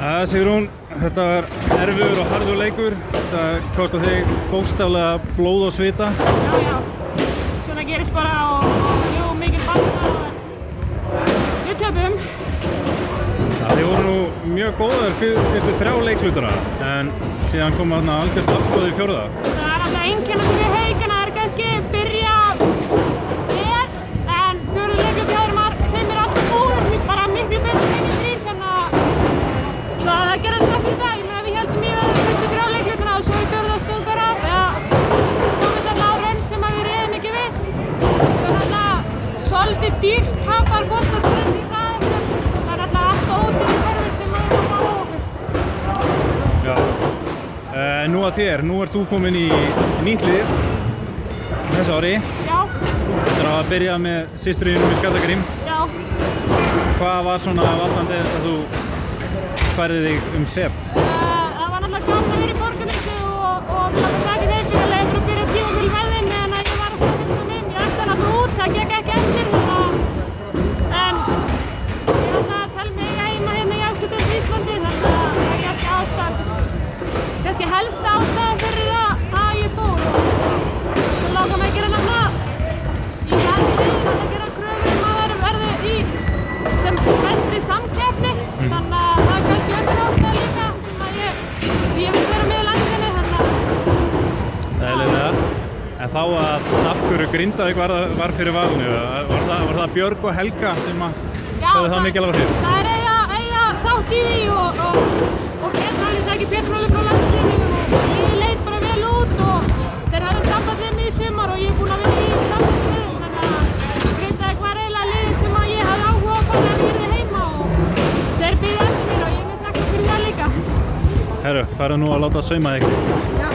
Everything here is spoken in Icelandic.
Sigrún, þetta var erfiður og harður leikur. Þetta kostar þig bókstaflega blóð og svita. Já. Svona gerist bara og mikil barátta og við töpum. Þið voru nú mjög góðar fyrstu 3 leikslutana, en síðan kom þarna algjört afskóð í 4. Það er alltaf einkennandi við Haukana, það er kannski byrja vel, en 4. leikluti hjá þeim er alltaf góður, bara miklu betur en í 3, þannig að það gerðist ekki í dag, við héldum í fyrstu 3 leiklutana og svo í 4. stund bara, komum þarna á raun sem við réðum ekki við. Það er alltaf svolítið dýrt tapar boltaströnd í dag, það er alltaf allt ódýrt kerfið sem við erum að fá á okkur. Já. Nú að þér, nú ert þú komin í nýtt lið þessu ári. Já. Þetta að byrja með systurinnum í Skallagrim. Já. Hvað var svona valdandi þess að þú færði þig set? Það var náttúrulega gaman að vera í Borgarnesi og taka þeim fyrir leikur og byrja tímabil með þeim meðan ég var að koma til þess að ég ætti náttúrulega út, það gekk ekki eftir en ég ætla að tala mig heima hérna í Efstadeild Íslandi þannig að það er kannski kannski helsta ástæðan fyrir að ég fór og svo langar mig að gera náttúrulega í verðið að gera kröfur að verði í sem bestri samkeppni þannig að það er kannski öllur ástæða líka sem að ég vil vera með í landinni þannig að Eðlilega. En þá að af hverju Grindavík var fyrir valinu, var það Björg og Helga sem að höfðu það mikil áhrif? Það er eiga þátt í því og Pétur sækir Pétur Óli frá landsliðinu og ég leit bara vel út og þeir hafði samband við mig í sumar og ég er búinn að vera í samband við þeim þannig að Grindavík var eiginlega liðið sem að ég hafði áhuga á að fara að vera heima og þeir biðu eftir mér og ég myndi ekki fyrir það líka. Herru, farðu nú að láta sauma þig. Já.